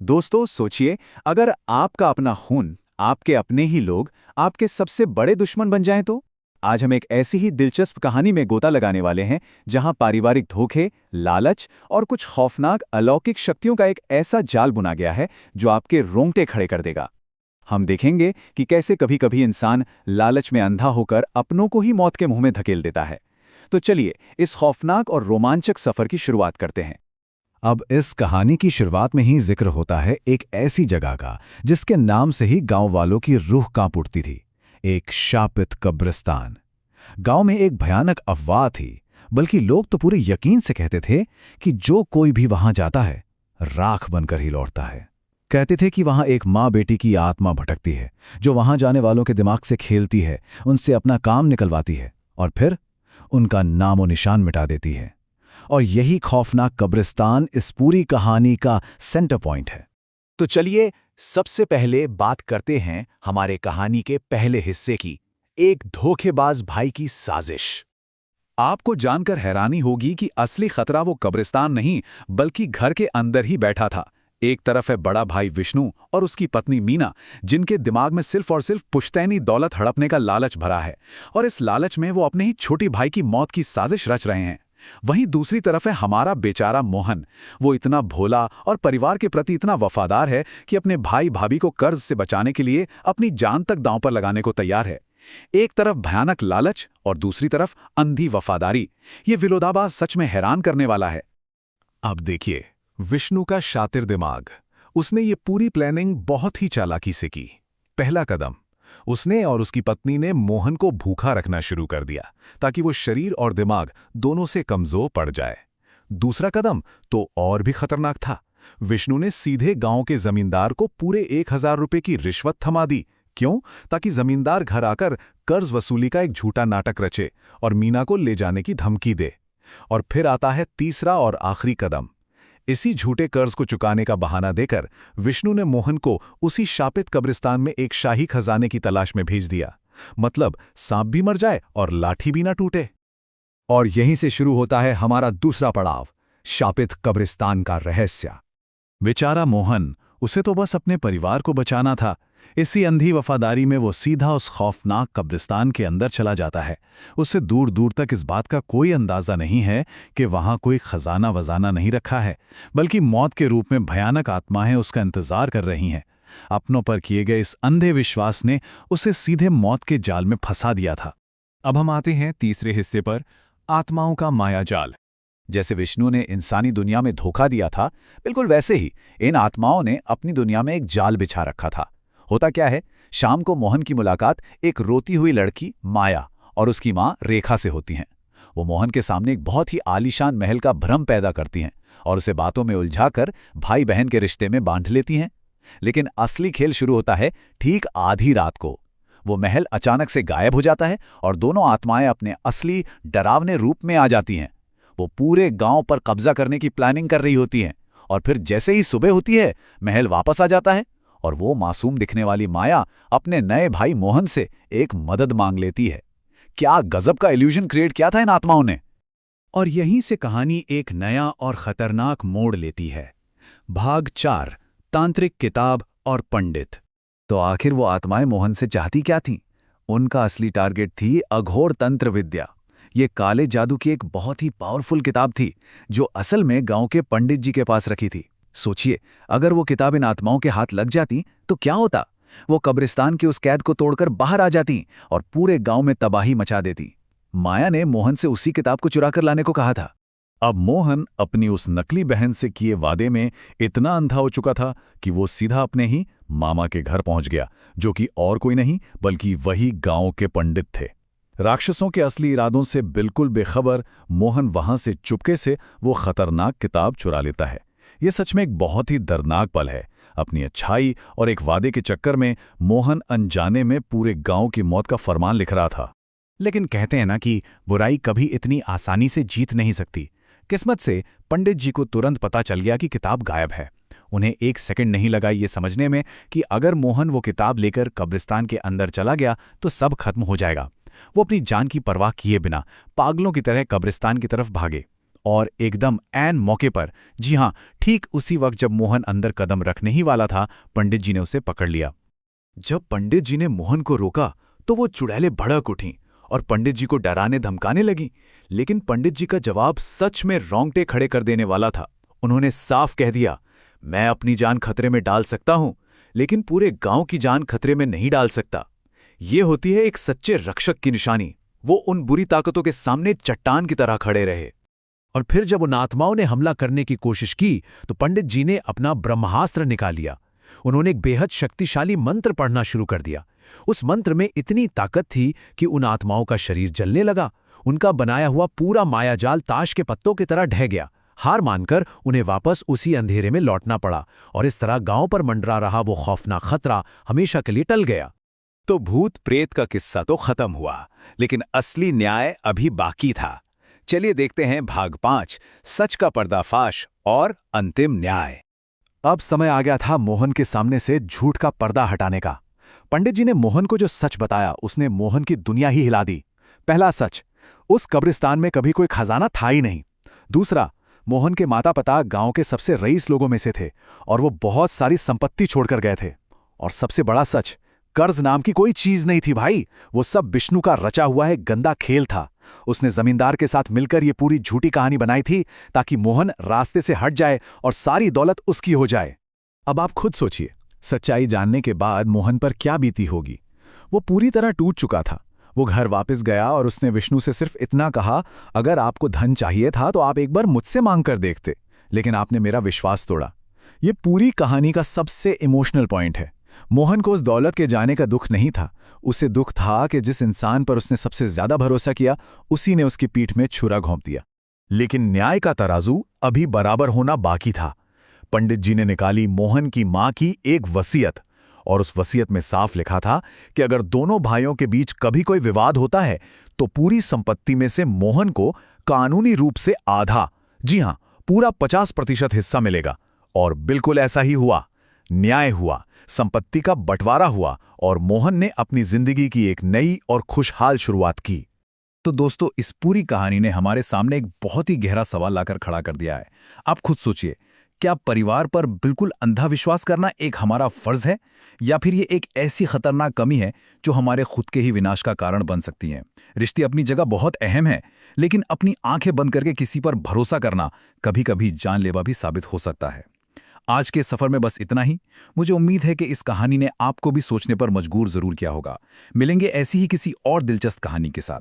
दोस्तों सोचिए, अगर आपका अपना खून, आपके अपने ही लोग, आपके सबसे बड़े दुश्मन बन जाएं तो? आज हम एक ऐसी ही दिलचस्प कहानी में गोता लगाने वाले हैं, जहां पारिवारिक धोखे, लालच और कुछ खौफनाक अलौकिक शक्तियों का एक ऐसा जाल बुना गया है, जो आपके रोंगटे खड़े कर देगा। हम देखेंगे कि कैसे कभी-कभी इंसान लालच में अंधा होकर अपनों को ही मौत के मुंह में धकेल देता है। तो चलिए, इस खौफनाक और रोमांचक सफर की शुरुआत करते हैं। अब इस कहानी की शुरुआत में ही जिक्र होता है एक ऐसी जगह का जिसके नाम से ही गांव वालों की रूह कांप उठती थी। एक शापित कब्रिस्तान। गांव में एक भयानक अफवाह थी, बल्कि लोग तो पूरे यकीन से कहते थे कि जो कोई भी वहां जाता है राख बनकर ही लौटता है। कहते थे कि वहां एक माँ बेटी की आत्मा भटकती है, जो वहां जाने वालों के दिमाग से खेलती है, उनसे अपना काम निकलवाती है और फिर उनका नामो निशान मिटा देती है। और यही खौफनाक कब्रिस्तान इस पूरी कहानी का सेंटर पॉइंट है। तो चलिए, सबसे पहले बात करते हैं हमारे कहानी के पहले हिस्से की, एक धोखेबाज भाई की साजिश। आपको जानकर हैरानी होगी कि असली खतरा वो कब्रिस्तान नहीं, बल्कि घर के अंदर ही बैठा था। एक तरफ है बड़ा भाई विष्णु और उसकी पत्नी मीना, जिनके दिमाग में सिर्फ और सिर्फ पुश्तैनी दौलत हड़पने का लालच भरा है, और इस लालच में वो अपने ही छोटी भाई की मौत की साजिश रच रहे हैं। वहीं दूसरी तरफ है हमारा बेचारा मोहन। वो इतना भोला और परिवार के प्रति इतना वफादार है कि अपने भाई भाभी को कर्ज से बचाने के लिए अपनी जान तक दांव पर लगाने को तैयार है। एक तरफ भयानक लालच और दूसरी तरफ अंधी वफादारी। ये विरोधाभास सच में हैरान करने वाला है। अब देखिए, विष्णु का शातिर दिमाग। उसने ये पूरी प्लानिंग बहुत ही चालाकी से की। पहला कदम, उसने और उसकी पत्नी ने मोहन को भूखा रखना शुरू कर दिया, ताकि वो शरीर और दिमाग दोनों से कमजोर पड़ जाए। दूसरा कदम तो और भी खतरनाक था। विष्णु ने सीधे गांव के जमींदार को पूरे 1000 रुपए की रिश्वत थमा दी। क्यों? ताकि जमींदार घर आकर कर्ज वसूली का एक झूठा नाटक रचे और मीना को ले जाने की धमकी दे। और फिर आता है तीसरा और आखिरी कदम। इसी झूठे कर्ज को चुकाने का बहाना देकर विष्णु ने मोहन को उसी शापित कब्रिस्तान में एक शाही खजाने की तलाश में भेज दिया। मतलब सांप भी मर जाए और लाठी भी ना टूटे। और यहीं से शुरू होता है हमारा दूसरा पड़ाव, शापित कब्रिस्तान का रहस्य। बेचारा मोहन, उसे तो बस अपने परिवार को बचाना था। इसी अंधी वफादारी में वो सीधा उस खौफनाक कब्रिस्तान के अंदर चला जाता है। उससे दूर दूर तक इस बात का कोई अंदाजा नहीं है कि वहां कोई खजाना वजाना नहीं रखा है, बल्कि मौत के रूप में भयानक आत्माएं उसका इंतजार कर रही हैं। अपनों पर किए गए इस अंधे विश्वास ने उसे सीधे मौत के जाल में फंसा दिया था। अब हम आते हैं तीसरे हिस्से पर, आत्माओं का मायाजाल। जैसे विष्णु ने इंसानी दुनिया में धोखा दिया था, बिल्कुल वैसे ही इन आत्माओं ने अपनी दुनिया में एक जाल बिछा रखा था। होता क्या है, शाम को मोहन की मुलाकात एक रोती हुई लड़की माया और उसकी मां रेखा से होती हैं। वो मोहन के सामने एक बहुत ही आलीशान महल का भ्रम पैदा करती हैं और उसे बातों में उलझाकर भाई बहन के रिश्ते में बांध लेती हैं। लेकिन असली खेल शुरू होता है ठीक आधी रात को। वो महल अचानक से गायब हो जाता है और दोनों आत्माएं अपने असली डरावने रूप में आ जाती हैं। वो पूरे गांव पर कब्जा करने की प्लानिंग कर रही होती हैं, और फिर जैसे ही सुबह होती है, महल वापस आ जाता है और वो मासूम दिखने वाली माया अपने नए भाई मोहन से एक मदद मांग लेती है। क्या गजब का इल्यूजन क्रिएट किया था इन आत्माओं ने। और यहीं से कहानी एक नया और खतरनाक मोड़ लेती है। भाग 4, तांत्रिक किताब और पंडित। तो आखिर वो आत्माएं मोहन से चाहती क्या थीं? उनका असली टारगेट थी अघोर तंत्र विद्या। ये काले जादू की एक बहुत ही पावरफुल किताब थी, जो असल में गांव के पंडित जी के पास रखी थी। सोचिए, अगर वो किताब इन आत्माओं के हाथ लग जाती तो क्या होता? वो कब्रिस्तान की उस कैद को तोड़कर बाहर आ जाती और पूरे गांव में तबाही मचा देती। माया ने मोहन से उसी किताब को चुरा कर लाने को कहा था। अब मोहन अपनी उस नकली बहन से किए वादे में इतना अंधा हो चुका था कि वो सीधा अपने ही मामा के घर पहुंच गया, जो कि और कोई नहीं बल्कि वही गांव के पंडित थे। राक्षसों के असली इरादों से बिल्कुल बेखबर मोहन वहां से चुपके से वो खतरनाक किताब चुरा लेता है। ये सच में एक बहुत ही दर्दनाक पल है। अपनी अच्छाई और एक वादे के चक्कर में मोहन अनजाने में पूरे गांव की मौत का फरमान लिख रहा था। लेकिन कहते हैं ना कि बुराई कभी इतनी आसानी से जीत नहीं सकती। किस्मत से पंडित जी को तुरंत पता चल गया कि किताब गायब है। उन्हें एक सेकंड नहीं लगा ये समझने में कि अगर मोहन वो किताब लेकर कब्रिस्तान के अंदर चला गया तो सब खत्म हो जाएगा। वो अपनी जान की परवाह किए बिना पागलों की तरह कब्रिस्तान की तरफ भागे और एकदम ऐन मौके पर, जी हाँ, ठीक उसी वक्त जब मोहन अंदर कदम रखने ही वाला था, पंडित जी ने उसे पकड़ लिया। जब पंडित जी ने मोहन को रोका तो वो चुड़ैलें भड़क उठीं और पंडित जी को डराने धमकाने लगीं, लेकिन पंडित जी का जवाब सच में रोंगटे खड़े कर देने वाला था। उन्होंने साफ कह दिया, मैं अपनी जान खतरे में डाल सकता हूं, लेकिन पूरे गांव की जान खतरे में नहीं डाल सकता। ये होती है एक सच्चे रक्षक की निशानी। वो उन बुरी ताकतों के सामने चट्टान की तरह खड़े रहे। और फिर जब उन आत्माओं ने हमला करने की कोशिश की तो पंडित जी ने अपना ब्रह्मास्त्र निकाल लिया। उन्होंने एक बेहद शक्तिशाली मंत्र पढ़ना शुरू कर दिया। उस मंत्र में इतनी ताकत थी कि उन आत्माओं का शरीर जलने लगा। उनका बनाया हुआ पूरा मायाजाल ताश के पत्तों की तरह ढह गया। हार मानकर उन्हें वापस उसी अंधेरे में लौटना पड़ा और इस तरह गांव पर मंडरा रहा वो खौफनाक खतरा हमेशा के लिए टल गया। तो भूत प्रेत का किस्सा तो खत्म हुआ, लेकिन असली न्याय अभी बाकी था। चलिए देखते हैं भाग 5, सच का पर्दाफाश और अंतिम न्याय। अब समय आ गया था मोहन के सामने से झूठ का पर्दा हटाने का। पंडित जी ने मोहन को जो सच बताया उसने मोहन की दुनिया ही हिला दी। पहला सच, उस कब्रिस्तान में कभी कोई खजाना था ही नहीं। दूसरा, मोहन के माता पिता गांव के सबसे रईस लोगों में से थे और वो बहुत सारी संपत्ति छोड़कर गए थे। और सबसे बड़ा सच, कर्ज नाम की कोई चीज नहीं थी भाई, वो सब विष्णु का रचा हुआ एक गंदा खेल था। उसने जमींदार के साथ मिलकर ये पूरी झूठी कहानी बनाई थी ताकि मोहन रास्ते से हट जाए और सारी दौलत उसकी हो जाए। अब आप खुद सोचिए, सच्चाई जानने के बाद मोहन पर क्या बीती होगी। वो पूरी तरह टूट चुका था। वो घर वापस गया और उसने विष्णु से सिर्फ इतना कहा, अगर आपको धन चाहिए था तो आप एक बार मुझसे मांग कर देखते, लेकिन आपने मेरा विश्वास तोड़ा। ये पूरी कहानी का सबसे इमोशनल पॉइंट है। मोहन को उस दौलत के जाने का दुख नहीं था, उसे दुख था कि जिस इंसान पर उसने सबसे ज्यादा भरोसा किया उसी ने उसकी पीठ में छुरा घोंप दिया। लेकिन न्याय का तराजू अभी बराबर होना बाकी था। पंडित जी ने निकाली मोहन की मां की एक वसीयत, और उस वसीयत में साफ लिखा था कि अगर दोनों भाइयों के बीच कभी कोई विवाद होता है तो पूरी संपत्ति में से मोहन को कानूनी रूप से आधा, जी हां, पूरा 50% हिस्सा मिलेगा। और बिल्कुल ऐसा ही हुआ। न्याय हुआ, संपत्ति का बंटवारा हुआ और मोहन ने अपनी जिंदगी की एक नई और खुशहाल शुरुआत की। तो दोस्तों, इस पूरी कहानी ने हमारे सामने एक बहुत ही गहरा सवाल लाकर खड़ा कर दिया है। आप खुद सोचिए, क्या परिवार पर बिल्कुल अंधा विश्वास करना एक हमारा फर्ज है, या फिर ये एक ऐसी खतरनाक कमी है जो हमारे खुद के ही विनाश का कारण बन सकती है। रिश्ते अपनी जगह बहुत अहम है, लेकिन अपनी आंखें बंद करके किसी पर भरोसा करना कभी-कभी जानलेवा भी साबित हो सकता है। आज के सफर में बस इतना ही। मुझे उम्मीद है कि इस कहानी ने आपको भी सोचने पर मजबूर जरूर किया होगा। मिलेंगे ऐसी ही किसी और दिलचस्प कहानी के साथ।